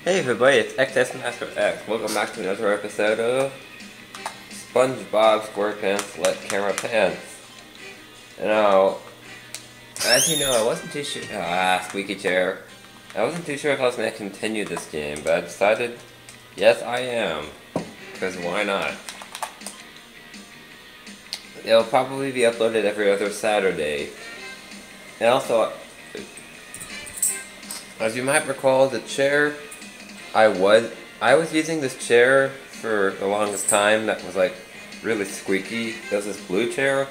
Hey everybody, it's XS Master X. Welcome back to another episode of SpongeBob SquarePants Let Camera Pants. Now, as you know, I wasn't too sure. Squeaky chair. I wasn't too sure if I was going to continue this game, but I decided, yes, I am. Because why not? It'll probably be uploaded every other Saturday. And also, as you might recall, the chair I was using this chair for the longest time that was like really squeaky. It was this blue chair.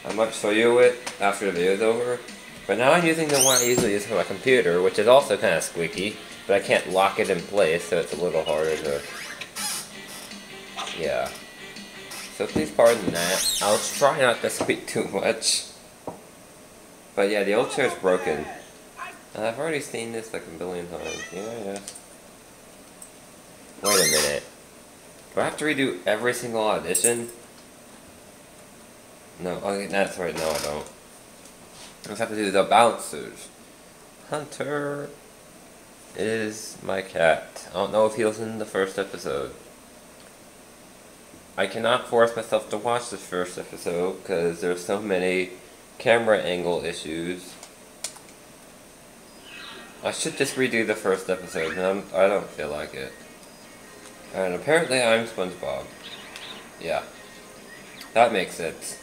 I might show you it after the video's over. But now I'm using the one I usually use for my computer, which is also kind of squeaky, but I can't lock it in place, so it's a little harder to... Yeah. So please pardon that. I'll try not to squeak too much. But yeah, the old chair's broken. And I've already seen this like a billion times. Yeah. Wait a minute. Do I have to redo every single audition? No, okay, that's right, no I don't. I just have to do the bouncers. Hunter is my cat. I don't know if he was in the first episode. I cannot force myself to watch this first episode because there's so many camera angle issues. I should just redo the first episode, and I don't feel like it. And apparently I'm SpongeBob. Yeah. That makes sense.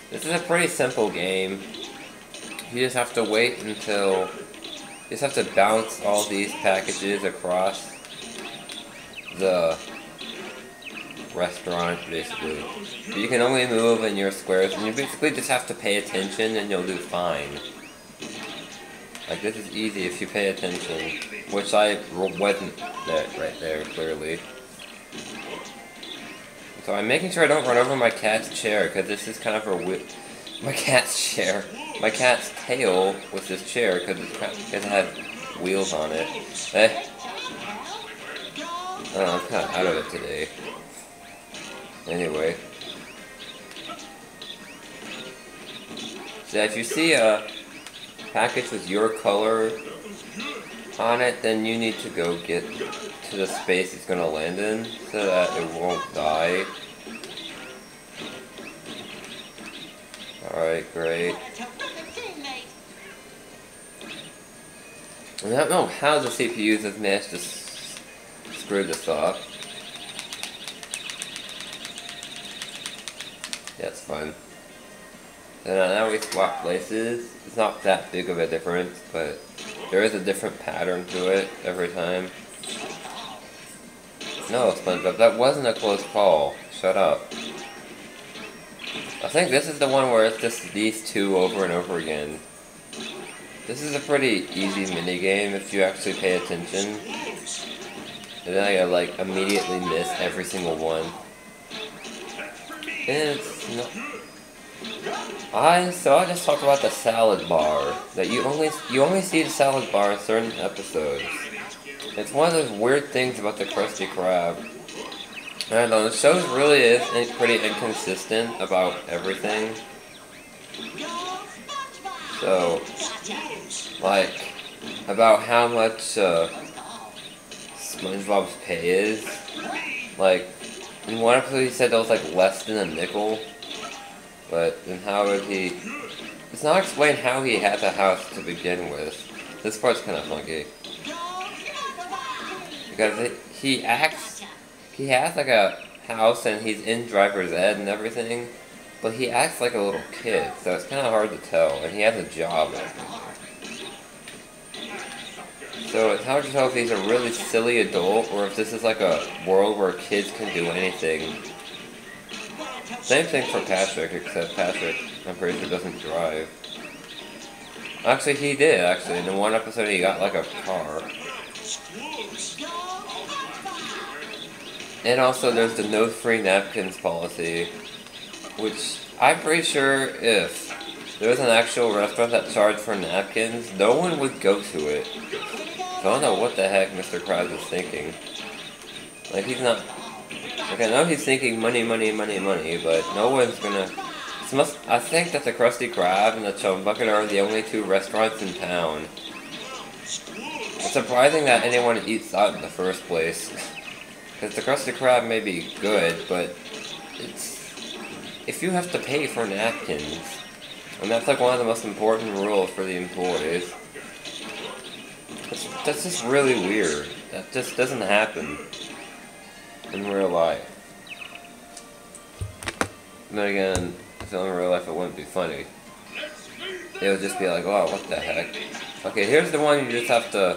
This is a pretty simple game. You just have to wait until... You just have to bounce all these packages across the restaurant, basically. But you can only move in your squares, and you basically just have to pay attention and you'll do fine. Like, this is easy if you pay attention, which I wasn't right there, clearly. So I'm making sure I don't run over my cat's chair, because this is kind of my cat's chair. My cat's tail with this chair, because it has wheels on it. I'm kind of out of it today. Anyway. So if you see a package with your color on it, then you need to go get to the space it's going to land in so that it won't die. Alright, great. I don't know how the CPUs have managed to screw this up. Yeah, it's fun. And now we swap places. It's not that big of a difference, but there is a different pattern to it every time. No, SpongeBob, that wasn't a close call. Shut up. I think this is the one where it's just these two over and over again. This is a pretty easy minigame if you actually pay attention. And then I gotta like immediately miss every single one. And it's not... So I just talked about the salad bar. That you only see the salad bar in certain episodes. It's one of those weird things about the Krusty Krab. I don't know, the show really is pretty inconsistent about everything. So, like, about how much SpongeBob's pay is. Like, in one episode he said it was like less than a nickel. But then how would he... It's not explained how he had the house to begin with. This part's kind of funky. Because he has like a house and he's in driver's ed and everything. But he acts like a little kid, so it's kind of hard to tell. And he has a job. So it's hard to tell if he's a really silly adult or if this is like a world where kids can do anything. Same thing for Patrick, except Patrick, I'm pretty sure, doesn't drive. Actually, he did, actually. In one episode, he got, like, a car. And also, there's the no free napkins policy, which I'm pretty sure if there was an actual restaurant that charged for napkins, no one would go to it. So I don't know what the heck Mr. Krabs is thinking. Like, he's not... Like, I know he's thinking money, money, money, money, but no one's gonna I think that the Krusty Krab and the Chum Bucket are the only two restaurants in town. It's surprising that anyone eats out in the first place. Because the Krusty Krab may be good, but it's... If you have to pay for napkins, and that's like one of the most important rules for the employees, that's just really weird. That just doesn't happen in real life. And then again, if in real life it wouldn't be funny. It would just be like, oh, what the heck. Okay, here's the one you just have to...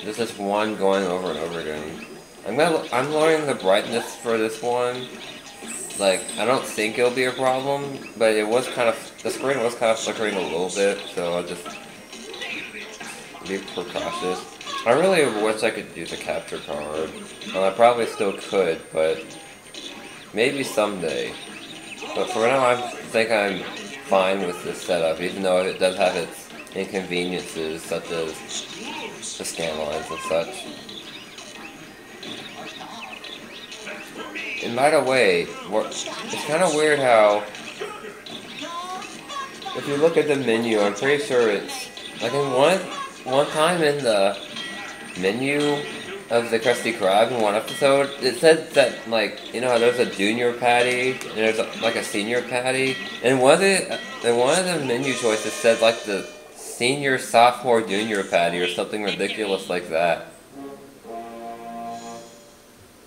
There's this one going over and over again. I'm lowering the brightness for this one. Like, I don't think it'll be a problem, but it was kind of... The screen was kind of flickering a little bit, so I'll just be precautious. I really wish I could use a capture card. Well, I probably still could, but maybe someday. But for now, I think I'm fine with this setup, even though it does have its inconveniences, such as the scan lines and such. And by the way, it's kind of weird how, if you look at the menu, I'm pretty sure it's, like in one time in the menu of the Krusty Krab in one episode, it said that, like, you know how there's a junior patty, and there's like a senior patty, and one of the menu choices said like the senior, sophomore, junior patty or something ridiculous like that.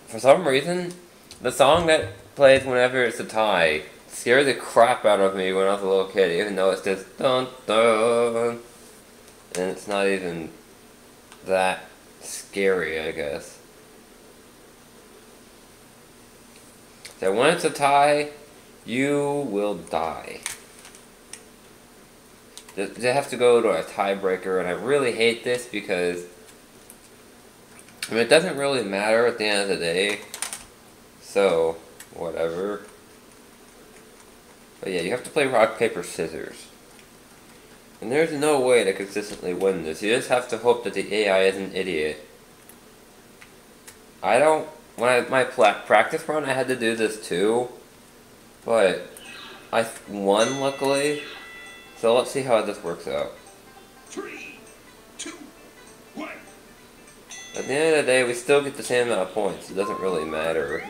For some reason, the song that plays whenever it's a tie scared the crap out of me when I was a little kid, even though it's just dun dun, and it's not even that scary, I guess. So when it's a tie, you will die. They have to go to a tiebreaker, and I really hate this because, I mean, it doesn't really matter at the end of the day, so, whatever. But yeah, you have to play rock, paper, scissors. And there's no way to consistently win this. You just have to hope that the AI is an idiot. When my practice run, I had to do this too. But I won, luckily. So let's see how this works out. 3, 2, 1. At the end of the day, we still get the same amount of points. It doesn't really matter.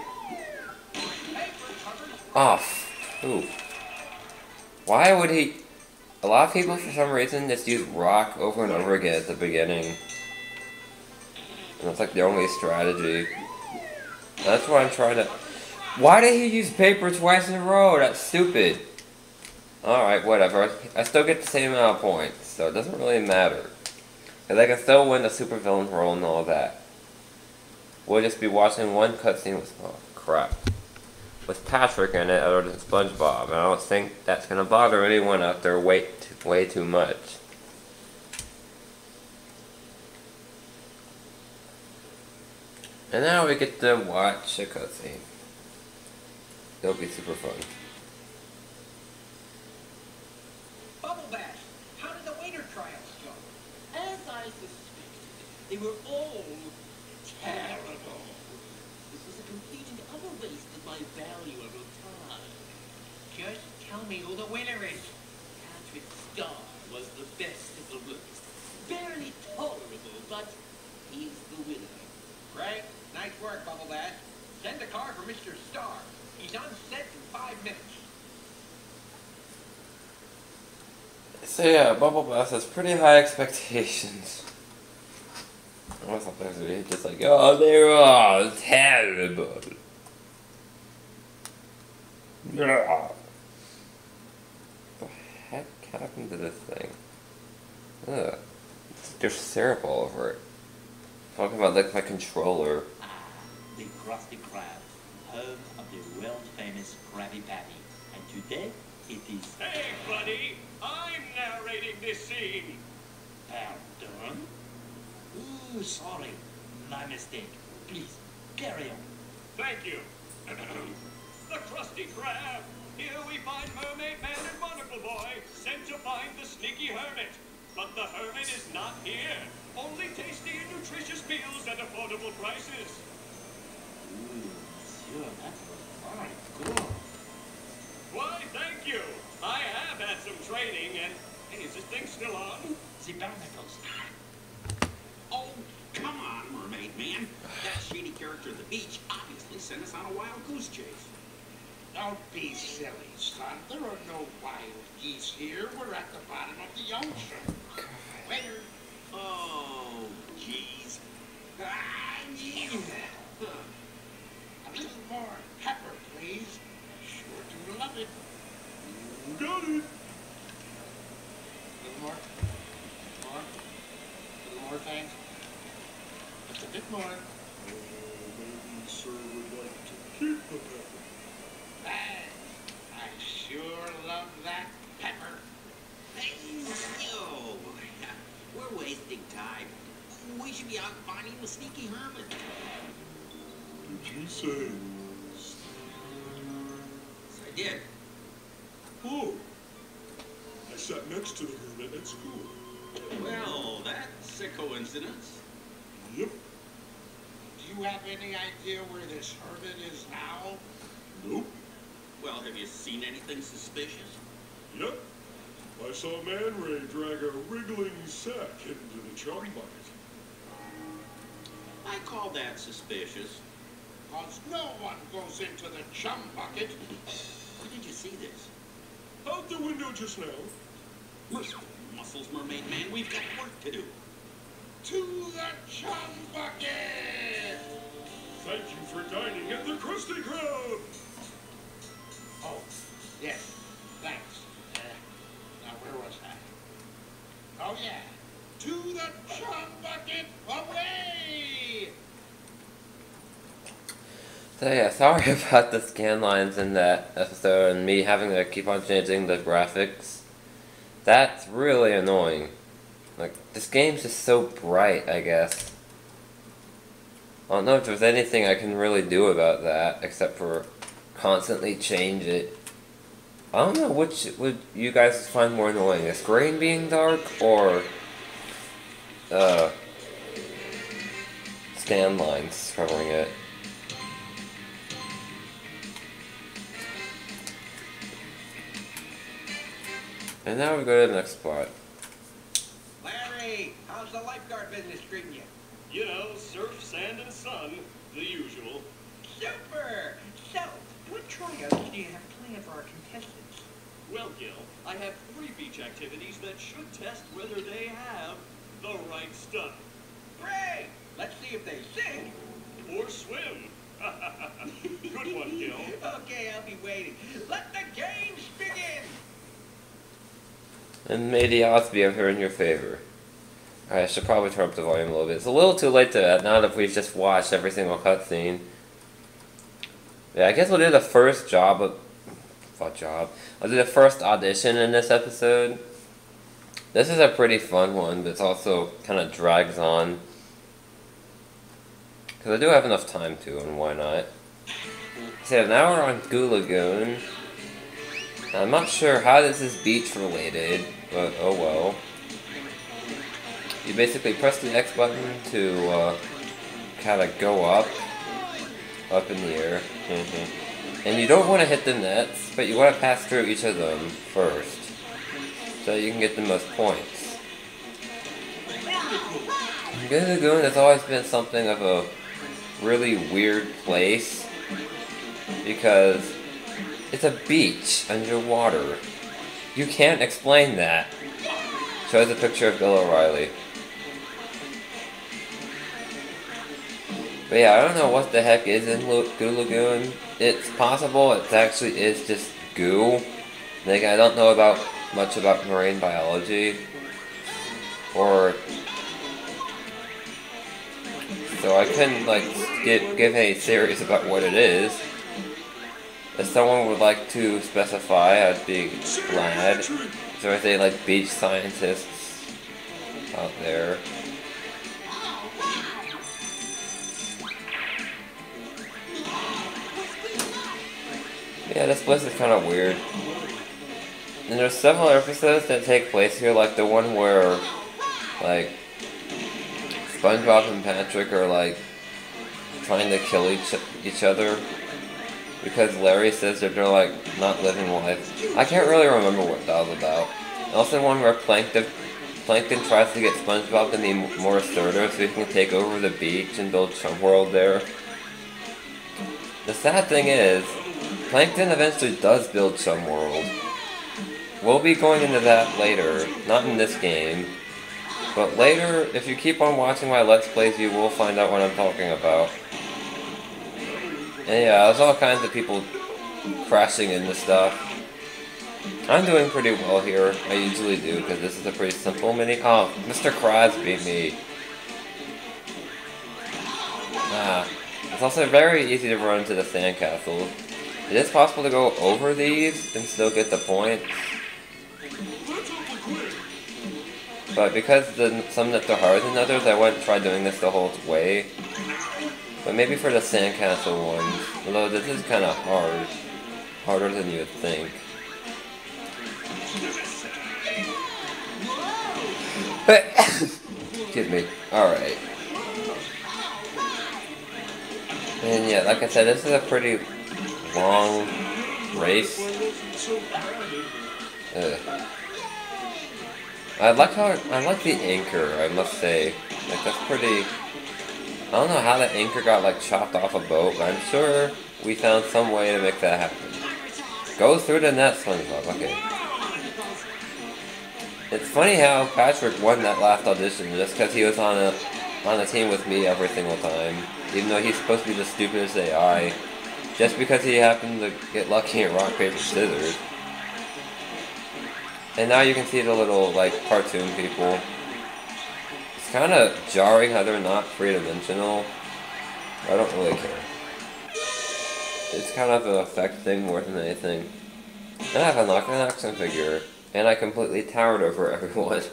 Off. Ooh. Why would he... A lot of people, for some reason, just use rock over and over again at the beginning. And that's like the only strategy. That's why I'm trying to... Why did he use paper twice in a row? That's stupid. Alright, whatever. I still get the same amount of points, so it doesn't really matter. Because I can still win the supervillain role and all that. We'll just be watching one cutscene with... Oh, crap. With Patrick in it other than SpongeBob, and I don't think that's going to bother anyone out there way too much. And now we get to watch a cutscene. It'll be super fun. Bubble Bash, how did the waiter trials go? As I suspected, they were all terrible. This was a complete and utter waste of my valuable time. Just tell me who the winner is. Patrick Star was the best of the worst. Barely tolerable, but he's the winner. Great. Nice work, Bubble Bash. Send a car for Mr. Star. He's on set in 5 minutes. So yeah, Bubble Bass has pretty high expectations. I was just like, oh, they're all terrible. Yeah. What the heck happened to this thing? Ugh. There's syrup all over it. Talking about like my controller. The Krusty Krab, home of the world-famous Krabby Patty. And today, it is... Hey, buddy! I'm narrating this scene! Pardon? Ooh, sorry. My mistake. Please, carry on. Thank you. The Krusty Krab! Here we find Mermaid Man and Barnacle Boy sent to find the sneaky hermit. But the hermit is not here. Only tasty and nutritious meals at affordable prices. Ooh, monsieur, that was very good. Why, thank you. I have had some training, and hey, is this thing still on? The barnacles. Oh, come on, Mermaid Man. That shady character at the beach obviously sent us on a wild goose chase. Don't be silly, son. There are no wild geese here. We're at the bottom of the ocean. Waiter. Oh, jeez. Ah, yeah. A little more pepper, please. Sure do love it. Got it. A little more. More. A little more, thanks. Just a bit more. Maybe sir would like to keep the pepper. Thanks. I sure love that pepper. Oh, we're wasting time. We should be out finding the sneaky hermit. Did you say? Yes, I did. Oh. I sat next to the hermit at school. Well, that's a coincidence. Yep. Do you have any idea where this hermit is now? Nope. Well, have you seen anything suspicious? Yep. I saw Man Ray drag a wriggling sack into the chum bucket. I call that suspicious. Cause no one goes into the chum bucket. Where did you see this? Out the window just now. Muscles, Mermaid Man, we've got work to do. To the chum bucket! Thank you for dining at the Krusty Krab. Oh, yes, thanks. Now, where was I? Oh, yeah. To the chum bucket, away! So yeah, sorry about the scan lines in that episode and me having to keep on changing the graphics. That's really annoying. Like, this game's just so bright, I guess. I don't know if there's anything I can really do about that, except for constantly change it. I don't know which would you guys find more annoying, the screen being dark, or scan lines covering it. And now we go to the next spot. Larry, how's the lifeguard business treating you? You know, surf, sand, and sun. The usual. Super! So, what tryouts do you have planned for our contestants? Well, Gil, I have 3 beach activities that should test whether they have the right stuff. Great! Let's see if they sing. Or swim. Good one, Gil. Okay, I'll be waiting. Let the games begin! And may the odds be ever in your favor. I should probably turn up the volume a little bit. It's a little too late to that, now that we've just watched every single cutscene. Yeah, I guess we'll do the first I'll do the first audition in this episode. This is a pretty fun one, but it's also kind of drags on. Because I do have enough time to, and why not? So now we're on Goo Lagoon. I'm not sure how this is beach related, but oh well. You basically press the X button to kind of go up in the air. And you don't want to hit the nets, but you want to pass through each of them first, so you can get the most points. Goo Lagoon has always been something of a really weird place, because it's a beach underwater. You can't explain that. Shows a picture of Bill O'Reilly. But yeah, I don't know what the heck is in Goo Lagoon. It's possible it actually is just goo. Like, I don't know much about marine biology. So I couldn't, like, give any theories about what it is. If someone would like to specify, I'd be glad. Is there anything like beach scientists out there? Yeah, this place is kind of weird. And there's several episodes that take place here, like the one where, like, SpongeBob and Patrick are, like, trying to kill each other because Larry says they're like not living life. I can't really remember what that was about. Also one where Plankton tries to get SpongeBob to be more assertive so he can take over the beach and build Chum World there. The sad thing is, Plankton eventually does build Chum World. We'll be going into that later, not in this game. But later, if you keep on watching my Let's Plays, you will find out what I'm talking about. And yeah, there's all kinds of people crashing into stuff. I'm doing pretty well here. I usually do, because this is a pretty simple mini. Oh, Mr. Krabs beat me. It's also very easy to run to the sandcastles. It is possible to go over these and still get the points. But because some nips are harder than others, I wouldn't try doing this the whole way. But maybe for the sandcastle ones, although this is kind of hard. Harder than you would think. Excuse me. Alright. And yeah, like I said, this is a pretty long race. I like the anchor, I must say. Like, that's pretty... I don't know how the anchor got, like, chopped off a boat, but I'm sure we found some way to make that happen. Go through the net, SpongeBob. Okay. It's funny how Patrick won that last audition just because he was on a team with me every single time. Even though he's supposed to be the stupidest AI. Just because he happened to get lucky at rock, paper, scissors. And now you can see the little, like, cartoon people. It's kind of jarring how they're not three-dimensional. I don't really care. It's kind of an effect thing more than anything. And I have a knock-on action figure. And I completely towered over everyone.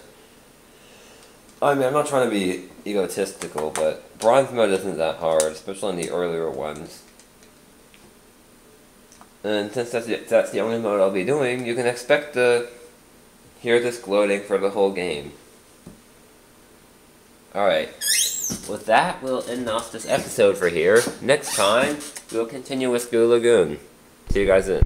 I mean, I'm not trying to be egotistical, but bronze mode isn't that hard, especially in the earlier ones. And since that's the only mode I'll be doing, you can expect to hear this gloating for the whole game. Alright. With that, we'll end off this episode for here. Next time, we'll continue with Goo Lagoon. See you guys then.